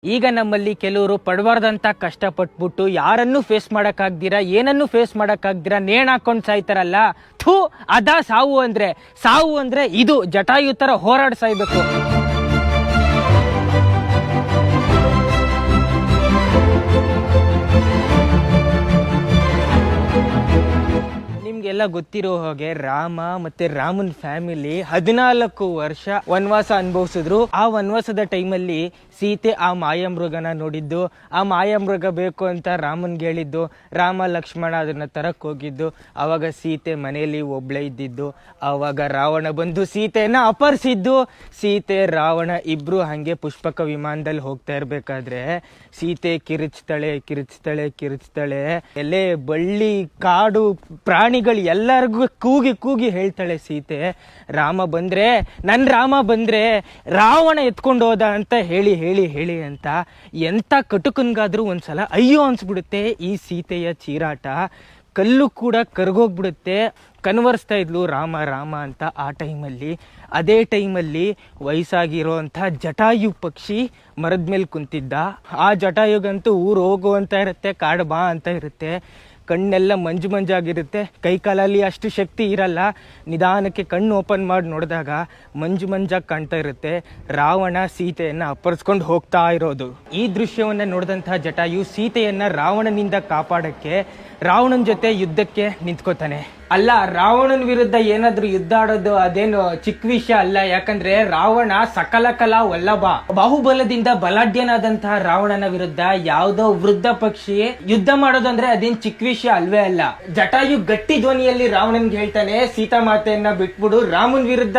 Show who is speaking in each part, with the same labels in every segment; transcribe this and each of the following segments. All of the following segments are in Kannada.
Speaker 1: ಈಗ ನಮ್ಮಲ್ಲಿ ಕೆಲವರು ಪಡಬಾರ್ದಂತ ಕಷ್ಟಪಟ್ಬಿಟ್ಟು ಯಾರನ್ನೂ ಫೇಸ್ ಮಾಡೋಕ್ಕಾಗ್ದಿರಾ ಏನನ್ನೂ ಫೇಸ್ ಮಾಡೋಕ್ಕಾಗ್ದಿರಾ ನೇಣು ಹಾಕೊಂಡು ಸಾಯ್ತಾರಲ್ಲ. ಥೂ, ಅದಾ ಸಾವು ಅಂದ್ರೆ ಇದು ಜಟಾಯು ಥರ ಹೋರಾಡಿ ಸಾಯ್ಬೇಕು. ನಿಮ್ಗೆಲ್ಲ ಗೊತ್ತಿರೋ ಹಾಗೆ ರಾಮ ಮತ್ತೆ ರಾಮನ್ ಫ್ಯಾಮಿಲಿ 14 ವರ್ಷ ವನವಾಸ ಅನುಭವಿಸಿದ್ರು. ಆ ವನವಾಸದ ಟೈಮಲ್ಲಿ ಸೀತೆ ಆ ಮಾಯಾಮೃಗನ ನೋಡಿದ್ದು, ಆ ಮಾಯಾಮೃಗ ಬೇಕು ಅಂತ ರಾಮನ್ಗೆ ಹೇಳಿದ್ದು, ರಾಮ ಲಕ್ಷ್ಮಣ ಅದನ್ನ ತರಕ್ ಹೋಗಿದ್ದು. ಆವಾಗ ಸೀತೆ ಮನೆಯಲ್ಲಿ ಒಬ್ಳೆ ಇದ್ದಿದ್ದು. ಆವಾಗ ರಾವಣ ಬಂದು ಸೀತೆಯನ್ನ ಅಪಹರಿಸಿದ್ದು. ಸೀತೆ ರಾವಣ ಇಬ್ರು ಹಂಗೆ ಪುಷ್ಪಕ ವಿಮಾನದಲ್ಲಿ ಹೋಗ್ತಾ ಇರ್ಬೇಕಾದ್ರೆ ಸೀತೆ ಕಿರಿಚ್ತಾಳೆ ಎಲೆ ಬಳ್ಳಿ ಕಾಡು ಪ್ರಾಣಿಗಳು ಎಲ್ಲರಿಗೂ ಕೂಗಿ ಹೇಳ್ತಾಳೆ ಸೀತೆ, ನನ್ ರಾಮ ಬಂದ್ರೆ ರಾವಣ ಎತ್ಕೊಂಡು ಹೋದ ಅಂತ ಹೇಳಿ ಅಂತ. ಎಂತ ಕಟುಕನ್ಗಾದ್ರೂ ಒಂದ್ಸಲ ಅಯ್ಯೋ ಅನ್ಸ್ಬಿಡುತ್ತೆ ಈ ಸೀತೆಯ ಚೀರಾಟ. ಕಲ್ಲು ಕೂಡ ಕರ್ಗೋಗ್ಬಿಡುತ್ತೆ. ಕನ್ವರ್ಸ್ತಾ ಇದ್ಲು ರಾಮ ಅಂತ ಆ ಟೈಮಲ್ಲಿ. ಅದೇ ಟೈಮಲ್ಲಿ ವಯಸ್ಸಾಗಿರೋ ಅಂಥ ಜಟಾಯು ಪಕ್ಷಿ ಮರದ ಮೇಲೆ ಕುಂತಿದ್ದ. ಆ ಜಟಾಯುಗಂತೂ ಊರು ಹೋಗು ಅಂತ ಇರುತ್ತೆ, ಕಾಡು ಬಾ ಅಂತ ಇರುತ್ತೆ. ಕಣ್ಣೆಲ್ಲ ಮಂಜಾಗಿರುತ್ತೆ, ಕೈ ಕಾಲಲ್ಲಿ ಅಷ್ಟು ಶಕ್ತಿ ಇರಲ್ಲ. ನಿಧಾನಕ್ಕೆ ಕಣ್ಣು ಓಪನ್ ಮಾಡಿ ನೋಡಿದಾಗ ಮಂಜಾಗಿ ಕಾಣ್ತಾ ಇರುತ್ತೆ. ರಾವಣ ಸೀತೆಯನ್ನ ಅಪ್ಪರಿಸ್ಕೊಂಡು ಹೋಗ್ತಾ ಇರೋದು. ಈ ದೃಶ್ಯವನ್ನ ನೋಡಿದಂತಹ ಜಟಾಯು ಸೀತೆಯನ್ನ ರಾವಣನಿಂದ ಕಾಪಾಡಕ್ಕೆ ರಾವಣನ ಜೊತೆ ಯುದ್ಧಕ್ಕೆ ನಿಂತ್ಕೋತಾನೆ. ಅಲ್ಲ, ರಾವಣನ ವಿರುದ್ಧ ಏನಾದ್ರೂ ಯುದ್ಧ ಆಡೋದು ಅದೇನು ಚಿಕ್ಕ ವಿಷಯ ಅಲ್ಲ. ಯಾಕಂದ್ರೆ ರಾವಣ ಸಕಲ ಕಲಾ ವಲ್ಲಭ. ಬಾಹುಬಲದಿಂದ ಬಲಾಢ್ಯನಾದಂತಹ ರಾವಣನ ವಿರುದ್ಧ ಯಾವುದೋ ವೃದ್ಧ ಪಕ್ಷಿ ಯುದ್ಧ ಮಾಡೋದಂದ್ರೆ ಅದೇನ್ ಚಿಕ್ಕ ವಿಷಯ ಅಲ್ವೇ ಅಲ್ಲ. ಜಟಾಯು ಗಟ್ಟಿ ಧ್ವನಿಯಲ್ಲಿ ರಾವಣನ್ಗೆ ಹೇಳ್ತಾನೆ, ಸೀತಾಮಾತೆಯನ್ನ ಬಿಟ್ಬಿಡು, ರಾಮನ್ ವಿರುದ್ಧ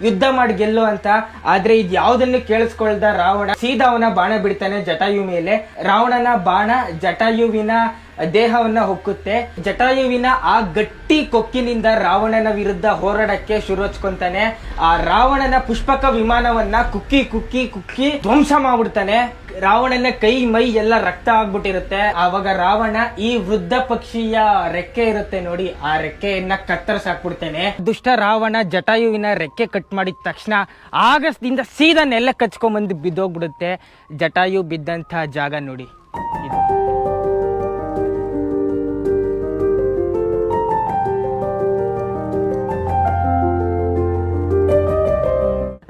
Speaker 1: ಯುದ್ಧ ಮಾಡಿ ಗೆಲ್ಲು ಅಂತ. ಆದ್ರೆ ಇದ್ ಯಾವ್ದನ್ನು ಕೇಳಿಸ್ಕೊಳ್ದ ರಾವಣ ಸೀದಾ ಅವನ ಬಾಣ ಬಿಡ್ತಾನೆ ಜಟಾಯು ಮೇಲೆ. ರಾವಣನ ಬಾಣ ಜಟಾಯುವಿನ ದೇಹವನ್ನ ಹೊಕ್ಕುತ್ತೆ. ಜಟಾಯುವಿನ ಆ ಗಟ್ಟಿ ಕೊಕ್ಕಿನಿಂದ ರಾವಣನ ವಿರುದ್ಧ ಹೋರಾಡಕ್ಕೆ ಶುರು ಹಚ್ಕೊಂತಾನೆ. ಆ ರಾವಣನ ಪುಷ್ಪಕ ವಿಮಾನವನ್ನ ಕುಕ್ಕಿ ಧ್ವಂಸ ಮಾಡ್ಬಿಡ್ತಾನೆ. ರಾವಣನ ಕೈ ಮೈ ಎಲ್ಲ ರಕ್ತ ಆಗ್ಬಿಟ್ಟಿರುತ್ತೆ. ಆವಾಗ ರಾವಣ ಈ ವೃದ್ಧ ಪಕ್ಷಿಯ ರೆಕ್ಕೆ ಇರುತ್ತೆ ನೋಡಿ, ಆ ರೆಕ್ಕೆಯನ್ನ ಕತ್ತರಿಸಾಕ್ಬಿಡ್ತಾನೆ. ದುಷ್ಟ ರಾವಣ ಜಟಾಯುವಿನ ರೆಕ್ಕೆ ಕಟ್ ಮಾಡಿದ ತಕ್ಷಣ ಆಗಸದಿಂದ ಸೀದಾ ನೆಲ ಕಚ್ಕೊಂಡ್ಬಂದು ಬಿದ್ದೋಗ್ಬಿಡುತ್ತೆ. ಜಟಾಯು ಬಿದ್ದಂತ ಜಾಗ ನೋಡಿ ಇದು.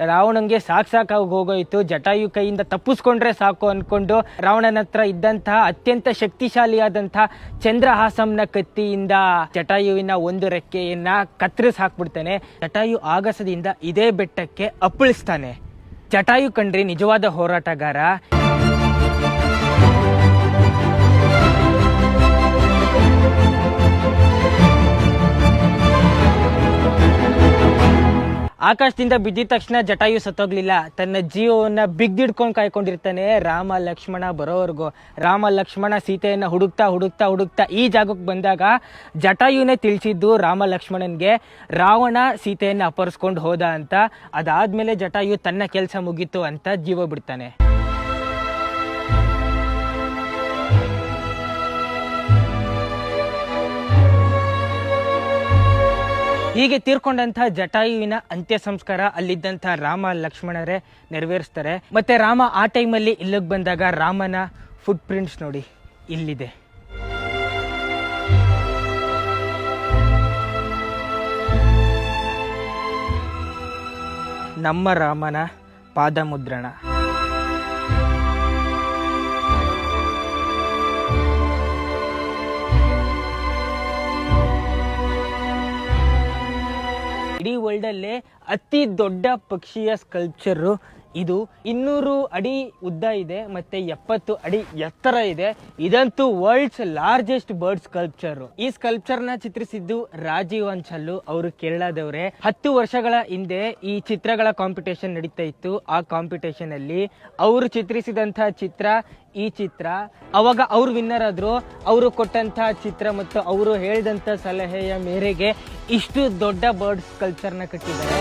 Speaker 1: ರಾವಣಂಗೆ ಸಾಕಾಗಿ ಹೋಗೋಯ್ತು. ಜಟಾಯು ಕೈಯಿಂದ ತಪ್ಪಿಸ್ಕೊಂಡ್ರೆ ಸಾಕು ಅನ್ಕೊಂಡು ರಾವಣನ ಹತ್ರ ಇದ್ದಂತಹ ಅತ್ಯಂತ ಶಕ್ತಿಶಾಲಿಯಾದಂತಹ ಚಂದ್ರಹಾಸಂನ ಕತ್ತಿಯಿಂದ ಜಟಾಯುವಿನ ಒಂದು ರೆಕ್ಕೆಯನ್ನ ಕತ್ತರಿಸಿ ಹಾಕ್ಬಿಡ್ತಾನೆ. ಜಟಾಯು ಆಗಸದಿಂದ ಇದೇ ಬೆಟ್ಟಕ್ಕೆ ಅಪ್ಪಳಿಸ್ತಾನೆ. ಜಟಾಯು ಕಂಡ್ರೆ ನಿಜವಾದ ಹೋರಾಟಗಾರ. ಆಕಾಶದಿಂದ ಬಿದ್ದಿದ ತಕ್ಷಣ ಜಟಾಯು ಸತ್ತೋಗ್ಲಿಲ್ಲ. ತನ್ನ ಜೀವವನ್ನ ಬಿಗ್ದಿಡ್ಕೊಂಡು ಕಾಯ್ಕೊಂಡಿರ್ತಾನೆ ರಾಮ ಲಕ್ಷ್ಮಣ ಬರೋವರೆಗೂ. ರಾಮ ಲಕ್ಷ್ಮಣ ಸೀತೆಯನ್ನ ಹುಡುಕ್ತಾ ಈ ಜಾಗಕ್ಕೆ ಬಂದಾಗ ಜಟಾಯುನೇ ತಿಳಿಸಿದ್ದು ರಾಮ ಲಕ್ಷ್ಮಣನ್ಗೆ ರಾವಣ ಸೀತೆಯನ್ನ ಅಪಹರಿಸ್ಕೊಂಡು ಹೋದ ಅಂತ. ಅದಾದ್ಮೇಲೆ ಜಟಾಯು ತನ್ನ ಕೆಲಸ ಮುಗೀತು ಅಂತ ಜೀವ ಬಿಡ್ತಾನೆ. ಹೀಗೆ ತೀರ್ಕೊಂಡಂತಹ ಜಟಾಯುವಿನ ಅಂತ್ಯ ಸಂಸ್ಕಾರ ಅಲ್ಲಿದ್ದಂತಹ ರಾಮ ಲಕ್ಷ್ಮಣರೇ ನೆರವೇರಿಸ್ತಾರೆ. ಮತ್ತೆ ರಾಮ ಆ ಟೈಮಲ್ಲಿ ಇಲ್ಲಿಗೆ ಬಂದಾಗ ರಾಮನ ಫುಟ್ ಪ್ರಿಂಟ್ಸ್ ನೋಡಿ ಇಲ್ಲಿದೆ. ನಮ್ಮ ರಾಮನ ಪಾದಮುದ್ರಣ. ಇಡೀ ವರ್ಲ್ಡ್ ಅಲ್ಲೇ ಅತಿ ದೊಡ್ಡ ಪಕ್ಷಿಯ ಸ್ಕಲ್ಪ್ಚರ್ ಇದು. 200 ಅಡಿ ಉದ್ದ ಇದೆ ಮತ್ತೆ 70 ಅಡಿ ಎತ್ತರ ಇದೆ. ಇದಂತೂ ವರ್ಲ್ಡ್ಸ್ ಲಾರ್ಜೆಸ್ಟ್ ಬರ್ಡ್ ಸ್ಕಲ್ಪ್ಚರ್. ಈ ಸ್ಕಲ್ಪ್ಚರ್ ನ ಚಿತ್ರಿಸಿದ್ದು ರಾಜೀವ್ ಅನ್ಚಲ್ಲು, ಅವರು ಕೇರಳದವರೇ. 10 ವರ್ಷಗಳ ಹಿಂದೆ ಈ ಚಿತ್ರಗಳ ಕಾಂಪಿಟೇಷನ್ ನಡೀತಾ ಇತ್ತು. ಆ ಕಾಂಪಿಟೇಷನ್ ಅಲ್ಲಿ ಅವರು ಚಿತ್ರಿಸಿದಂತಹ ಚಿತ್ರ ಈ ಚಿತ್ರ. ಅವಾಗ ಅವ್ರು ವಿನ್ನರ್ ಆದ್ರು. ಅವರು ಕೊಟ್ಟಂತ ಚಿತ್ರ ಮತ್ತು ಅವರು ಹೇಳಿದಂತ ಸಲಹೆಯ ಮೇರೆಗೆ ಇಷ್ಟು ದೊಡ್ಡ ಬರ್ಡ್ ಸ್ಕಲ್ಪ್ಚರ್ ನ ಕಟ್ಟಿದ್ದಾರೆ.